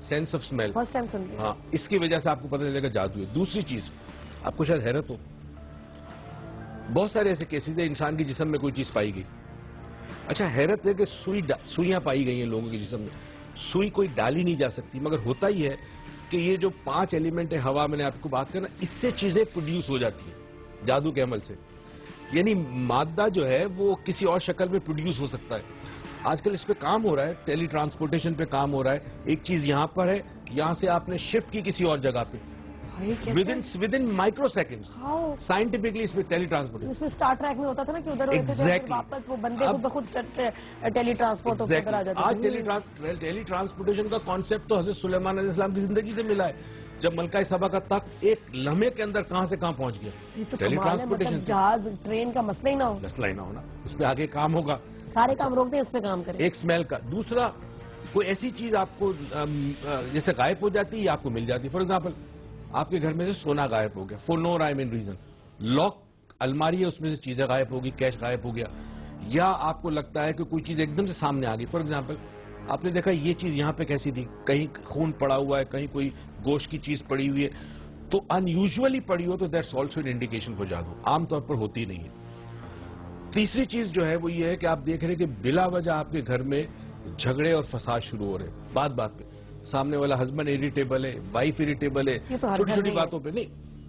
Sense of smell. First time سن رہی ہوں. ہاں, اس کی وجہ سے آپ کو پتہ چلے گا جادو ہے. دوسری چیز, آپ کو شاید حیرت ہو, بہت سارے ایسے کیسز ہیں انسان کے جسم میں کوئی چیز پائی گئی. اچھا, حیرت ہے کہ سوئیاں پائی گئی ہیں لوگوں کے جسم میں. سوئی کوئی ڈالی نہیں جا سکتی, مگر ہوتا ہی ہے کہ یہ جو 5 ایلیمنٹ ہے ہوا, میں نے آپ کو بات کرنا, اس سے چیزیں پروڈیوس ہو جاتی ہیں جادو کے عمل سے. یعنی مادہ جو ہے وہ کسی اور شکل میں پروڈیوس ہو سکتا ہے. آج کل اس پہ کام ہو رہا ہے, ٹیلی ٹرانسپورٹیشن پہ کام ہو رہا ہے. ایک چیز یہاں پر ہے, یہاں سے آپ نے شفٹ کی کسی اور جگہ پہ within microsecond. Scientifically اس پہ ٹیلی ٹرانسپورٹیشن, اس میں اسٹار ٹریک میں ہوتا تھا نا کہ ادھر ہوتے تھے, واپس وہ بندے کو بخود ٹیلی ٹرانسپورٹ ہو کر آ جاتا. آج ٹیلی ٹرانسپورٹیشن کا کانسیپٹ تو حضرت سلیمان علیہ السلام کی زندگی سے ملا ہے, جب ملکہ سبا کا تخت ایک لمحے کے اندر کہاں سے کہاں پہنچ گیا. ٹیلی ٹرانسپورٹیشن, جہاز ٹرین کا مسئلہ ہی نہ ہو, مسئلہ ہی نہ ہونا, اس پہ آگے کام ہوگا. سارے کام روک دیں, اس پہ کام کریں. ایک اسمیل کا. دوسرا, کوئی ایسی چیز آپ کو جیسے غائب ہو جاتی ہے یا آپ کو مل جاتی ہے. فار ایگزامپل, آپ کے گھر میں سے سونا غائب ہو گیا for no rhyme and reason. Lock الماری ہے, اس میں سے چیزیں غائب ہوگی, کیش غائب ہو گیا, یا آپ کو لگتا ہے کہ کوئی چیز ایک دم سے سامنے آ گئی. فار ایگزامپل, آپ نے دیکھا یہ چیز یہاں پہ کیسی تھی, کہیں خون پڑا ہوا ہے, کہیں کوئی گوشت کی چیز پڑی ہوئی ہے, تو ان یوزلی پڑی ہو تو that's also an indication for جادو. عام طور پر ہوتی نہیں ہے. تیسری چیز جو ہے وہ یہ ہے کہ آپ دیکھ رہے ہیں کہ بلا وجہ آپ کے گھر میں جھگڑے اور فساد شروع ہو رہے ہیں. بات بات پہ سامنے والا ہسبینڈ اریٹیبل ہے, وائف اریٹیبل ہے, چھوٹی چھوٹی باتوں پہ. نہیں,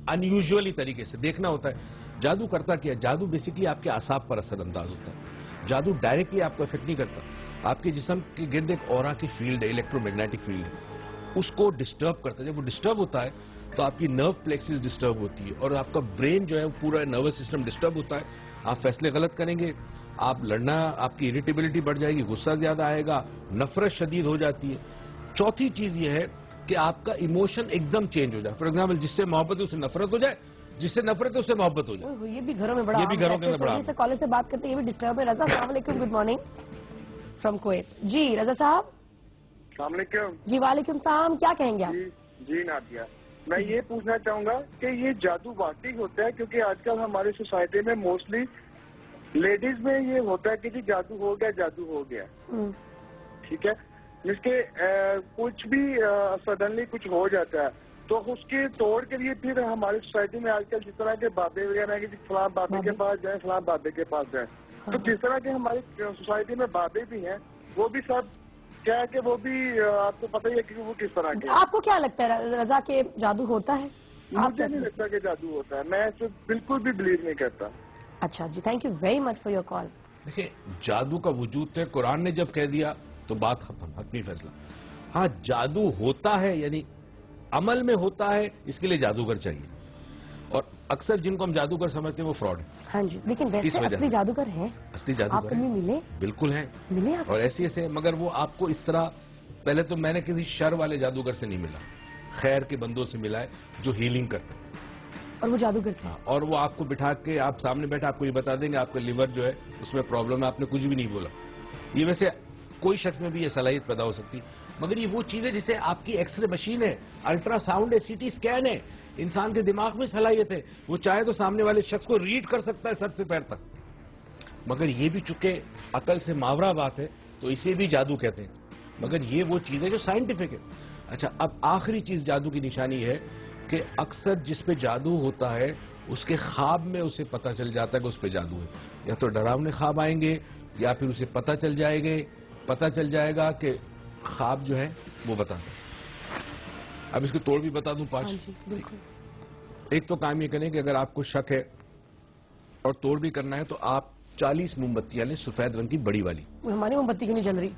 ان یوزلی طریقے سے دیکھنا ہوتا ہے. جادو کرتا کیا, جادو بیسکلی آپ کے اعصاب پر اثر انداز ہوتا ہے. جادو ڈائریکٹلی آپ کو افیکٹ نہیں کرتا, آپ کے جسم کے گرد ایک اورا کی فیلڈ ہے, الیکٹرو میگنیٹک فیلڈ ہے, اس کو ڈسٹرب کرتا ہے. جب وہ ڈسٹرب ہوتا ہے تو آپ کی نرو پلیکسس ڈسٹرب ہوتی ہے, اور آپ کا برین جو ہے پورا نروس سسٹم ڈسٹرب ہوتا ہے. آپ فیصلے غلط کریں گے, آپ لڑنا, آپ کی اریٹیبلٹی بڑھ جائے گی, غصہ زیادہ آئے گا, نفرت شدید ہو جاتی ہے. چوتھی چیز یہ ہے کہ آپ کا ایموشن ایک دم چینج ہو جائے. فار ایگزامپل, جس سے محبت ہے اس سے نفرت ہو جائے, جس سے نفرت ہے اس سے محبت ہو جائے. یہ بھی گھروں میں بڑا, یہ بھی گھروں کے اندر بڑا. کالج سے بات کرتے ہیں, یہ بھی ڈسٹرب ہے. رضا, السلام علیکم, گڈ مارننگ فرام کویت. جی رضا صاحب. السلام علیکم. جی وعلیکم السلام, کیا کہیں گے آپ؟ جی نادیہ, میں یہ پوچھنا چاہوں گا کہ یہ جادو واقعی ہوتا ہے, کیونکہ آج کل ہماری سوسائٹی میں موسٹلی لیڈیز میں یہ ہوتا ہے کہ جی جادو ہو گیا, جادو ہو گیا. ٹھیک ہے, جس کے کچھ بھی سڈنلی کچھ ہو جاتا ہے تو اس کے توڑ کے لیے پھر ہماری سوسائٹی میں آج کل جس طرح کے بابے وغیرہ ہیں کہ فلاں بابے کے پاس جائیں, فلاں بابے کے پاس جائیں, تو جس طرح کے ہماری سوسائٹی میں بابے بھی ہیں وہ بھی سب کیا ہے کہ وہ بھی آپ کو پتہ ہی ہے کہ وہ کس طرح کے. آپ کو کیا لگتا ہے رضا کہ جادو ہوتا ہے؟ مجھے نہیں لگتا کہ جادو ہوتا ہے, میں اس بالکل بھی بلیو نہیں کرتا. اچھا جی, thank you very much for your call. دیکھیں, جادو کا وجود ہے, قرآن نے جب کہہ دیا تو بات ختم, حتمی فیصلہ. ہاں, جادو ہوتا ہے یعنی عمل میں ہوتا ہے, اس کے لیے جادوگر چاہیے, اور اکثر جن کو ہم جادوگر سمجھتے ہیں وہ فراڈ ہیں. ہاں جی, لیکن ویسے اصلی جادوگر ہیں, اصلی جادوگر آپ کبھی ملے؟ بالکل ہیں, ملے اور ایسے ایسے, مگر وہ آپ کو اس طرح, پہلے تو میں نے کسی شر والے جادوگر سے نہیں ملا, خیر کے بندوں سے ملا ہے جو ہیلنگ کرتے ہیں, اور وہ جادوگر تھے. اور وہ آپ کو بٹھا کے آپ سامنے بیٹھا آپ کو یہ بتا دیں گے آپ کا لیور جو ہے اس میں پرابلم ہے, آپ نے کچھ بھی نہیں بولا. یہ ویسے کوئی شخص میں بھی یہ صلاحیت پیدا ہو سکتی, مگر یہ وہ چیز ہے جسے آپ کی ایکس رے مشین ہے, الٹرا ساؤنڈ ہے, سی ٹی اسکین ہے, انسان کے دماغ میں صلاحیت ہے, وہ چاہے تو سامنے والے شخص کو ریڈ کر سکتا ہے سر سے پیر تک. مگر یہ بھی چونکہ عقل سے ماورا بات ہے تو اسے بھی جادو کہتے ہیں, مگر یہ وہ چیز ہے جو سائنٹیفک ہے. اچھا, اب آخری چیز جادو کی نشانی ہے کہ اکثر جس پہ جادو ہوتا ہے اس کے خواب میں اسے پتہ چل جاتا ہے کہ اس پہ جادو ہے, یا تو ڈراونے خواب آئیں گے یا پھر اسے پتہ چل جائے گا کہ خواب جو ہے وہ بتا دیں. اب اس کو توڑ بھی بتا دوں 5. ایک تو کام یہ کریں کہ اگر آپ کو شک ہے اور توڑ بھی کرنا ہے تو آپ 40 موم بتیاں لیں, سفید رنگ کی بڑی والی. ہماری موم بتی کیوں نہیں جل رہی؟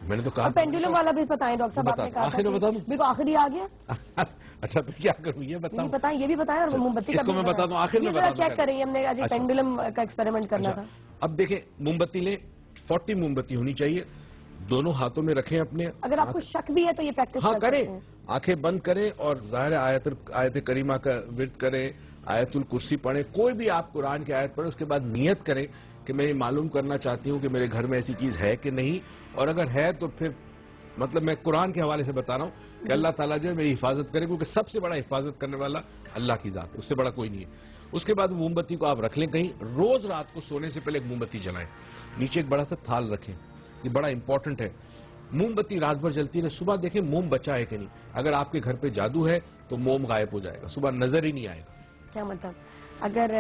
میں نے تو کہا پینڈولم والا بھی بتائیں ڈاکٹر صاحب, آپ نے کہا آخر میں بتا دوں, بالکل آخری آ گیا. اچھا تو کیا کروں یہ بتائیں, یہ بھی بتائیں, اور موم بتی کا اس کو میں بتا دوں, آخر میں بتا دوں. چیک کریں, ہم نے آج پینڈولم کا ایکسپیریمنٹ کرنا تھا. اب دیکھیں, موم بتی لیں, 40 موم بتی ہونی چاہیے, دونوں ہاتھوں میں رکھیں اپنے. اگر آپ کو شک بھی ہے تو یہ پریکٹس ہاں کریں, آنکھیں بند کریں اور ظاہر آیت کریمہ کا ورد کریں, آیت الکرسی پڑھیں, کوئی بھی آپ قرآن کی آیت پڑھیں, اس کے بعد نیت کریں کہ میں یہ معلوم کرنا چاہتی ہوں کہ میرے گھر میں ایسی چیز ہے کہ نہیں, اور اگر ہے تو پھر مطلب میں قرآن کے حوالے سے بتا رہا ہوں کہ اللہ تعالیٰ جو ہے میری حفاظت کرے, کیونکہ سب سے بڑا حفاظت کرنے والا اللہ کی ذات ہے, اس سے بڑا کوئی نہیں ہے. اس کے بعد موم بتی کو آپ رکھ لیں کہیں, روز رات کو سونے سے پہلے ایک موم بتی جلائیں, نیچے ایک بڑا سا تھال رکھیں, یہ بڑا امپورٹنٹ ہے. موم بتی رات بھر جلتی ہے، صبح دیکھیں موم بچا ہے کہ نہیں. اگر آپ کے گھر پہ جادو ہے تو موم غائب ہو جائے گا، صبح نظر ہی نہیں آئے گا. کیا مطلب؟ اگر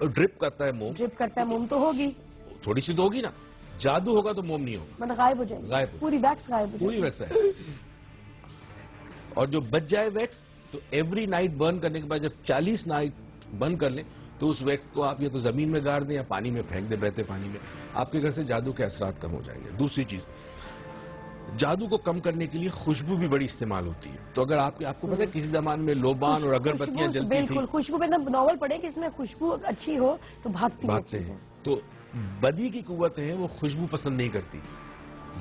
ڈرپ کرتا ہے موم، ڈرپ کرتا ہے موم تو ہوگی، تھوڑی سی تو ہوگی نا. جادو ہوگا تو موم نہیں ہوگا، مطلب غائب ہو جائے گی، غائب ہو پوری ویکس غائب ہو جائے پوری ویکس ہے. اور جو بچ جائے ویکس تو ایوری نائٹ برن کرنے کے بعد جب 40 نائٹ برن کر لیں تو اس ویکس کو آپ یا تو زمین میں گاڑ دیں یا پانی میں پھینک دیں، بہتے پانی میں. آپ کے گھر سے جادو کے اثرات کم ہو جائیں گے. دوسری چیز، جادو کو کم کرنے کے لیے خوشبو بھی بڑی استعمال ہوتی ہے. تو اگر آپ کو پتہ ہے کسی زمان میں لوبان اور اگربتیاں جلتی تھیں، بالکل خوشبو پہ ناول پڑھے کہ اس میں خوشبو اچھی ہو تو بھاگتے ہیں. تو بدی کی قوتیں ہیں وہ خوشبو پسند نہیں کرتی،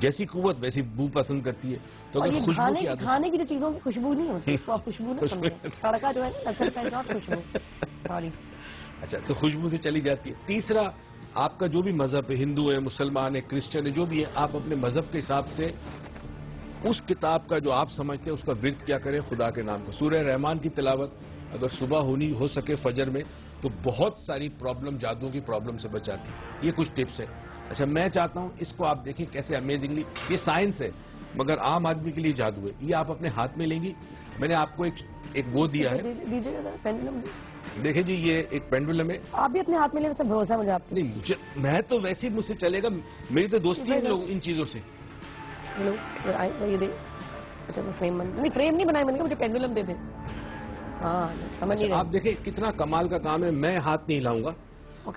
جیسی قوت ویسی بو پسند کرتی ہے. تو اگر خوشبو کی عادت، کھانے کی جو چیزوں کی خوشبو نہیں ہوتی اس کو آپ خوشبو نہ سمجھیں. تڑکا جو ہے نا لسن کا ناٹ خوشبو. سوری. اچھا، تو خوشبو سے چلی جاتی ہے. تیسرا، آپ کا جو بھی مذہب ہے، ہندو ہے، مسلمان ہے، کرسچن ہے، جو بھی ہے، آپ اپنے مذہب کے حساب سے اس کتاب کا جو آپ سمجھتے ہیں اس کا ورد کیا کریں خدا کے نام کو. سورہ رحمان کی تلاوت اگر صبح ہو سکے فجر میں تو بہت ساری پرابلم، جادو کی پرابلم سے بچاتی ہے. یہ کچھ ٹپس ہے. اچھا، میں چاہتا ہوں اس کو آپ دیکھیں کیسے امیزنگلی، یہ سائنس ہے مگر عام آدمی کے لیے جادو ہے. یہ آپ اپنے ہاتھ میں لیں گی. میں نے آپ کو ایک وہ دیا ہے، دیکھیں جی، یہ ایک پینڈولم ہے. آپ بھی اپنے ہاتھ میں لیں، ویسے بھروسہ مجھے آپ نہیں، میں تو ویسے ہی مجھ سے چلے گا، میری تو دوستی ہے لوگ ان چیزوں سے. اچھا، فریم نہیں بنایا میں نے کہا مجھے پینڈولم دے دیں. ہاں سمجھ نہیں رہے. آپ دیکھیں کتنا کمال کا کام ہے. میں ہاتھ نہیں ہلاؤں گا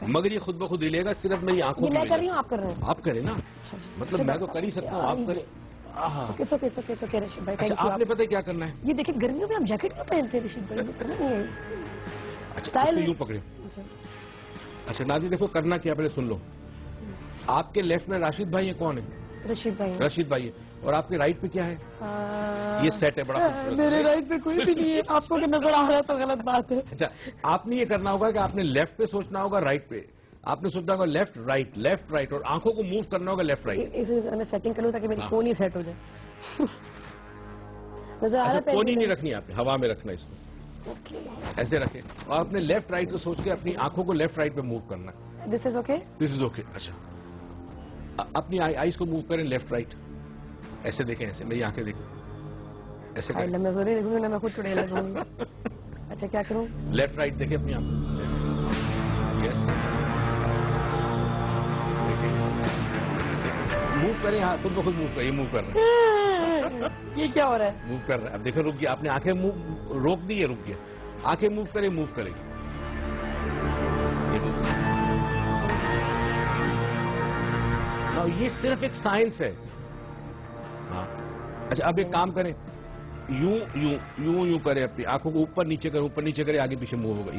مگر یہ خود بخود ہلے گا، صرف میری آنکھوں کی. میں کر رہی ہوں، آپ کر رہے ہیں. آپ کریں نا، مطلب میں تو کر ہی سکتا ہوں، آپ کریں. آپ نے پتہ کیا کرنا ہے؟ یہ دیکھیں گرمیوں میں آپ جیکٹ کیوں پہنتے ہیں رشید بھائی؟ اچھا، یوں پکڑے. اچھا ناظرین دیکھو کرنا کیا، پہلے سن لو. آپ کے لیفٹ میں راشد بھائی ہیں، کون ہے؟ رشید بھائی ہے. اور آپ کے رائٹ پہ کیا ہے؟ یہ سیٹ ہے بڑا. میرے رائٹ پہ کوئی بھی نہیں ہے. آپ کو نظر آ رہا ہے تو غلط بات ہے. اچھا، آپ نے یہ کرنا ہوگا کہ آپ نے لیفٹ پہ سوچنا ہوگا، رائٹ پہ آپ نے سوچنا ہوگا، لیفٹ رائٹ، اور آنکھوں کو موو کرنا ہوگا لیفٹ رائٹ. میں سیٹنگ کروں تاکہ میری فون ہی سیٹ ہو جائے. نظر آ رہا ہے؟ فون ہی نہیں رکھنی آپ نے، ہوا میں رکھنا اس کو، ایسے رکھیں. اور آپ نے لیفٹ رائٹ کو سوچ کے اپنی آنکھوں کو لیفٹ رائٹ پہ موو کرنا ہے. دس از اوکے. اچھا، اپنی آئیز کو موو کریں لیفٹ رائٹ، ایسے دیکھیں، ایسے میری آنکھیں دیکھیں، ایسے کریں. میں خود چڑیل لگوں گی. اچھا کیا کروں؟ لیفٹ رائٹ دیکھیں اپنی آنکھوں. یس، موو کریں، ہاں خود بخود موو کریں. یہ موو کر رہے ہیں. یہ کیا ہو رہا ہے؟ موو کر رہے ہیں. اب دیکھیں رک گیا، آپ نے آنکھیں روک دی ہے، رک گیا. آنکھیں موو کریں، موو کریں. یہ صرف ایک سائنس ہے. ہاں اچھا، اب ایک کام کریں، یوں کریں، اپنی آنکھوں کو اوپر نیچے کریں، آگے پیچھے موو ہوگا.